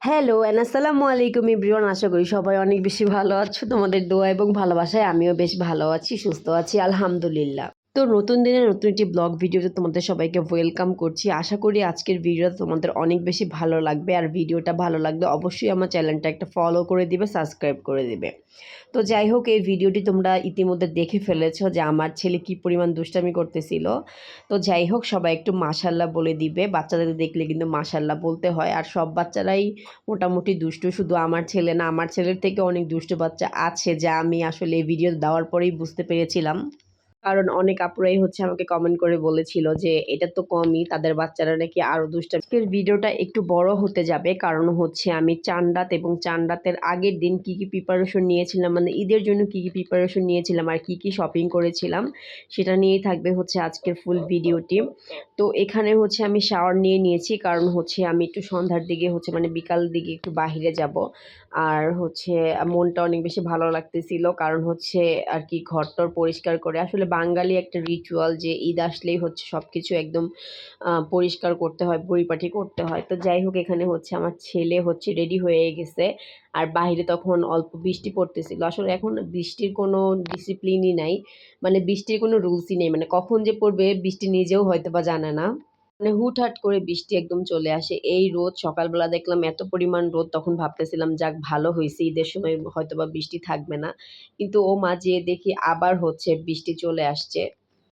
Hello and আসসালামু আলাইকুম everyone. আশা করি সবাই অনেক বেশি ভালো আছো। তোমাদের দোয়া এবং ভালোবাসায় আমিও বেশ ভালো আছি, সুস্থ আছি আলহামদুলিল্লাহ। তো নতুন দিনে নতুন একটি ব্লগ ভিডিওতে তোমাদের সবাইকে ওয়েলকাম করছি। আশা করি আজকের ভিডিওটা তোমাদের অনেক বেশি ভালো লাগবে। আর ভিডিওটা ভালো লাগলে অবশ্যই আমার চ্যানেলটা একটা ফলো করে দিবে, সাবস্ক্রাইব করে দিবে। তো যাই হোক, এই ভিডিওটি তোমরা ইতিমধ্যে দেখে ফেলেছো যে আমার ছেলে কি পরিমাণ দুষ্টামি করতেছিল। তো যাই হোক, সবাই একটু মাশাল্লাহ বলে দিবে। বাচ্চাদের দেখলে কিন্তু মাশাল্লাহ বলতে হয়। আর সব বাচ্চারাই মোটামুটি দুষ্টু, শুধু আমার ছেলে না, আমার ছেলের থেকে অনেক দুষ্টু বাচ্চা আছে, যা আমি আসলে এই ভিডিও দেওয়ার পরেই বুঝতে পেরেছিলাম। কারণ অনেক আপুরাই আমাকে কমেন্ট করে বলেছিল যে এটা তো কমই, তাদের বাচ্চারা নাকি আরও দুষ্টামি। আজকের ভিডিওটা একটু বড় হতে যাবে, কারণ আমি চাঁদ রাত এবং চাঁদ রাতের আগের দিন কি কি প্রিপারেশন নিয়েছিলাম, মানে ঈদের জন্য কি কি প্রিপারেশন নিয়েছিলাম আর কি কি শপিং করেছিলাম, সেটা নিয়েই থাকবে আজকের ফুল ভিডিওটি। তো এখানে আমি শাওয়ার নিয়ে নিয়েছি, কারণ আমি একটু সন্ধ্যার দিকে মানে বিকাল দিকে একটু বাহিরে যাব। আর মনটা অনেক বেশি ভালো লাগতেছিল, কারণ আর কি ঘরটর পরিষ্কার করে, আসলে বাঙালি একটা রিচুয়াল যে ঈদ আসলেই সব কিছু একদম পরিষ্কার করতে হয়, পরিপাটি করতে হয়। তো যাই হোক, এখানে আমার ছেলে রেডি হয়ে গেছে। আর বাইরে তখন অল্প বৃষ্টি পড়তেছিল। আসলে এখন বৃষ্টির কোনো ডিসিপ্লিনই নাই, মানে বৃষ্টির কোনো রুলসই নেই, মানে কখন যে পড়বে বৃষ্টি নিজেও হয়তো বা জানে না। মানে হুটহাট করে বৃষ্টি একদম চলে আসে। এই রোদ, সকালবেলা দেখলাম এত পরিমাণ রোদ, তখন ভাবতেছিলাম যাক ভালো হইছে, ঈদের সময় হয়তোবা বৃষ্টি থাকবে না। কিন্তু ও মা যেয়ে দেখি আবার বৃষ্টি চলে আসছে।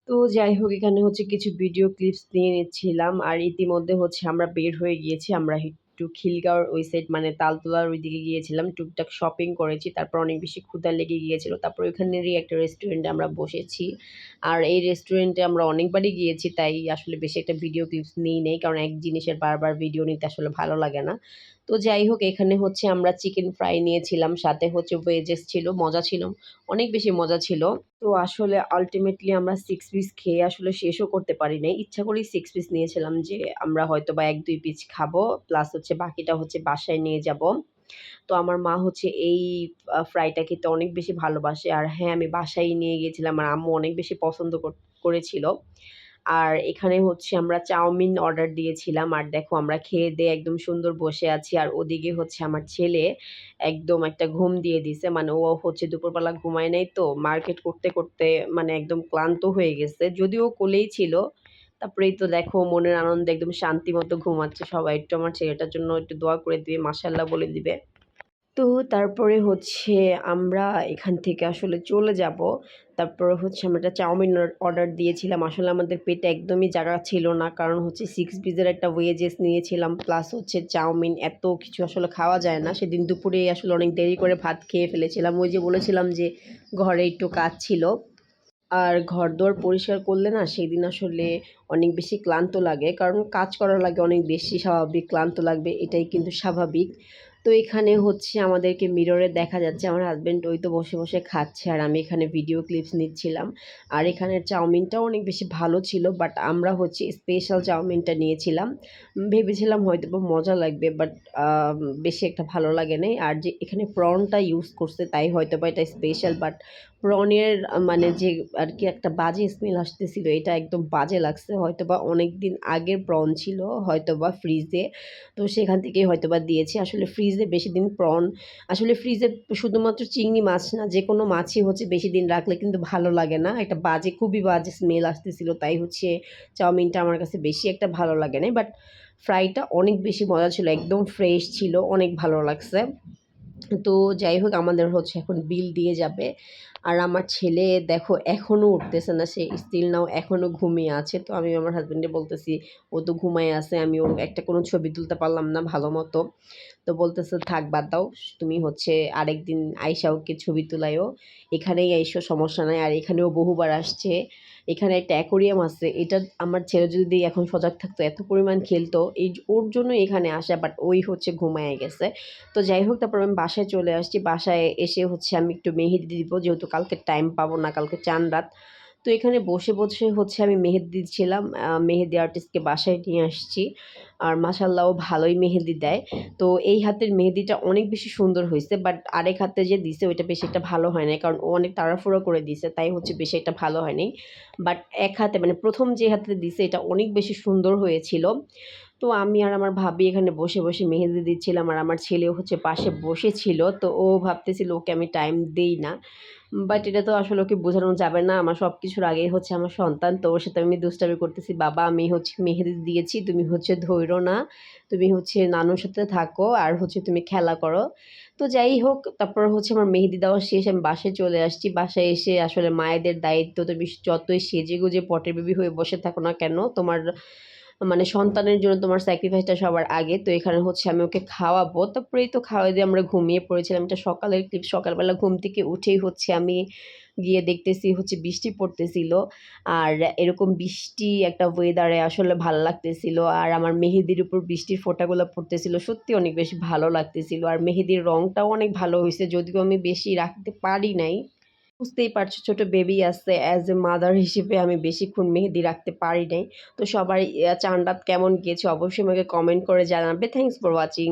তো যাই হোক, এখানে কিছু ভিডিও ক্লিপস নিয়ে নিচ্ছিলাম। আর ইতিমধ্যে আমরা বের হয়ে গিয়েছি। আমরা একটু খিলগাঁওর ওই সাইড, মানে তালতলার ওইদিকে গিয়েছিলাম। টুকটাক শপিং করেছি। তারপর অনেক বেশি ক্ষুধা লেগে গিয়েছিল। তারপর ওইখানেরই একটা রেস্টুরেন্টে আমরা বসেছি। আর এই রেস্টুরেন্টে আমরা অনেকবারই গিয়েছি, তাই আসলে বেশি একটা ভিডিও ক্লিপস নিই নাই। কারণ এক জিনিসের বারবার ভিডিও নিতে আসলে ভালো লাগে না। তো যাই হোক, এখানে আমরা চিকেন ফ্রাই নিয়েছিলাম। সাথে ওয়েজেস ছিল, মজা ছিল। অনেক বেশি মজা ছিল। তো আসলে আল্টিমেটলি আমরা 6 পিস খেয়ে আসলে শেষও করতে পারি নাই। ইচ্ছা করেই 6 পিস নিয়েছিলাম যে আমরা হয়তোবা ১-২ পিস খাবো। প্লাস বাকিটা বাসায় নিয়ে যাবো। তো আমার মা এই ফ্রাইটা খেতে অনেক বেশি ভালোবাসে। আর হ্যাঁ, আমি বাসায় নিয়ে গিয়েছিলাম। আর আম্মু অনেক বেশি পছন্দ করেছিল। আর এখানে আমরা চাউমিন অর্ডার দিয়েছিলাম। আর দেখো, আমরা খেয়ে-দেয়ে একদম সুন্দর বসে আছি। আর ওদিকে আমার ছেলে একদম একটা ঘুম দিয়ে দিছে। মানে ও দুপুরবেলা ঘুমায় নাই, তো মার্কেট করতে, করতে মানে একদম ক্লান্ত হয়ে গেছে। যদিও কোলেই ছিল। তারপরেই তো দেখো, মনের আনন্দে একদম শান্তি মতো ঘুমাচ্ছে। সবাই একটু আমার ছেলেটার জন্য একটু দোয়া করে দিবে, মাশাআল্লাহ বলে দিবে। তো তারপরে আমরা এখান থেকে আসলে চলে যাব। তারপরে আমরা একটা চাউমিন অর্ডার দিয়েছিলাম। আসলে আমাদের পেটে একদমই জায়গা ছিল না। কারণ 6 পিসের একটা ওয়েজেস নিয়েছিলাম। প্লাস চাউমিন, এত কিছু আসলে খাওয়া যায় না। সেদিন দুপুরে আসলে অনেক দেরি করে ভাত খেয়ে ফেলেছিলাম। ওই যে বলেছিলাম যে ঘরে একটু কাজ ছিল। আর ঘরদোর পরিষ্কার করলে না, সেদিন আসলে অনেক বেশি ক্লান্ত লাগে। কারণ কাজ করার লাগে অনেক বেশি, স্বাভাবিক ক্লান্ত লাগবে, এটাই কিন্তু স্বাভাবিক। তো এখানে আমাদেরকে মিররে দেখা যাচ্ছে আমার হাসব্যান্ড ওই তো বসে, বসে খাচ্ছে আর আমি এখানে ভিডিও ক্লিপস নিচ্ছিলাম। আর এখানের চাউমিনটাও অনেক বেশি ভালো ছিল, বাট আমরা স্পেশাল চাউমিনটা নিয়েছিলাম। ভেবেছিলাম হয়তোবা মজা লাগবে, বাট বেশি একটা ভালো লাগে নাই। আর যে এখানে প্রনটা ইউজ করছে তাই হয়তোবা এটা স্পেশাল, বাট প্রনের মানে যে আর কি একটা বাজে স্মেল আসতেছিল, এটা একদম বাজে লাগছে। হয়তোবা অনেকদিন আগের প্রন ছিল, হয়তোবা ফ্রিজে। তো সেখান থেকেই হয়তোবা দিয়েছে। আসলে ফ্রিজে বেশিদিন আসলে ফ্রিজে শুধুমাত্র চিংড়ি মাছ না, যেকোনো মাছই বেশিদিন রাখলে কিন্তু ভালো লাগে না। একটা বাজে, খুবই বাজে স্মেল আসতেছিল। তাই চাউমিনটা আমার কাছে বেশি একটা ভালো লাগে নাই। বাট ফ্রাইটা অনেক বেশি মজা ছিল, একদম ফ্রেশ ছিল, অনেক ভালো লাগছে। তো যাই হোক, আমাদের এখন বিল দিয়ে যাবে। আর আমার ছেলে দেখো এখনও উঠতেছে না, সে স্টিল নাও এখনও ঘুমিয়ে আছে। তো আমি আমার হাসব্যান্ডকে বলতেছি, ও তো ঘুমায়ে আছে, আমি ওর একটা কোনো ছবি তুলতে পারলাম না ভালো মতো। তো বলতেছে থাক বাদ দাও, তুমি আরেকদিন আইসা ওকে ছবি তুলাইও, এখানেই আইসো, সমস্যা নাই। আর এখানেও বহুবার আসছে। এখানে একটা অ্যাকোরিয়াম আছে, এটা আমার ছেলে যদি এখন সজাগ থাকতো এত পরিমাণ খেলতো। ওর জন্য এখানে আসা, বাট ওই ঘুমায়ে গেছে। তো যাই হোক, তারপর আমি বাসায় চলে আসছি। বাসায় এসে আমি একটু মেহেদি দিব, যেহেতু কালকে টাইম পাবো না, কালকে চাঁদ রাত। তো এখানে বসে, বসে আমি মেহেদি দিচ্ছিলাম। মেহেদি আর্টিস্টকে বাসায় নিয়ে আসছি। আর মাশাআল্লাহ ও ভালোই মেহেদি দেয়। তো এই হাতের মেহেদিটা অনেক বেশি সুন্দর হইছে, বাট আরেক হাতে যে দিছে ওইটা বেশি একটা ভালো হয় নাই। কারণ ও অনেক তাড়াহুড়ো করে দিছে, তাই বেশি একটা ভালো হয়নি। বাট এক হাতে, মানে ১ম যে হাতে দিছে এটা অনেক বেশি সুন্দর হয়েছিল। তো আমি আর আমার ভাবি এখানে বসে, বসে মেহেদি দিচ্ছিলাম আর আমার ছেলেও হচ্ছে পাশে বসেছিল। তো ও ভাবতেছিল ওকে আমি টাইম দেই না। বাট এটা তো আসলে ওকে বোঝানো যাবে না। আমার সবকিছুর আগেই হচ্ছে আমার সন্তান। তো ওর সাথে আমি দুষ্টামি করতেছি, "বাবা আমি হচ্ছে মেহেদি দিয়েছি, তুমি হচ্ছে ধইরো না। তুমি হচ্ছে নানুর সাথে থাকো আর হচ্ছে তুমি খেলা করো।" তো যাই হোক তারপর হচ্ছে আমার মেহেদি দেওয়া শেষ। আমি বাসায় চলে আসছি। বাসায় এসে আসলে মায়েদের দায়িত্ব তুমি যতই সেজেগুজে পটের বেবি হয়ে বসে থাকো না কেন, তোমার মানে সন্তানের জন্য তোমার স্যাক্রিফাইসটা সবার আগে। তো এখানে হচ্ছে আমি ওকে খাওয়াবো। তারপরেই তো খাওয়াই দিয়ে আমরা ঘুমিয়ে পড়েছিলাম। এটা সকালের ক্লিপ। সকালবেলা ঘুম থেকে উঠেই হচ্ছে আমি গিয়ে দেখতেছি হচ্ছে বৃষ্টি পড়তেছিল। আর এরকম বৃষ্টি একটা ওয়েদারে আসলে ভাল লাগতেছিল। আর আমার মেহেদির উপর বৃষ্টির ফোঁটাগুলো পড়তেছিল। সত্যি অনেক বেশি ভালো লাগতেছিল। আর মেহেদির রংটাও অনেক ভালো হইছে। যদিও আমি বেশি রাখতে পারি নাই। বুঝতেই পারছো ছোট বেবি আছে। অ্যাজ এ মাদার হিসেবে আমি বেশিক্ষণ মেহেদি রাখতে পারি নাই। তো সবার চান রাত কেমন গিয়েছে অবশ্যই আমাকে কমেন্ট করে জানাবে। Thanks for watching.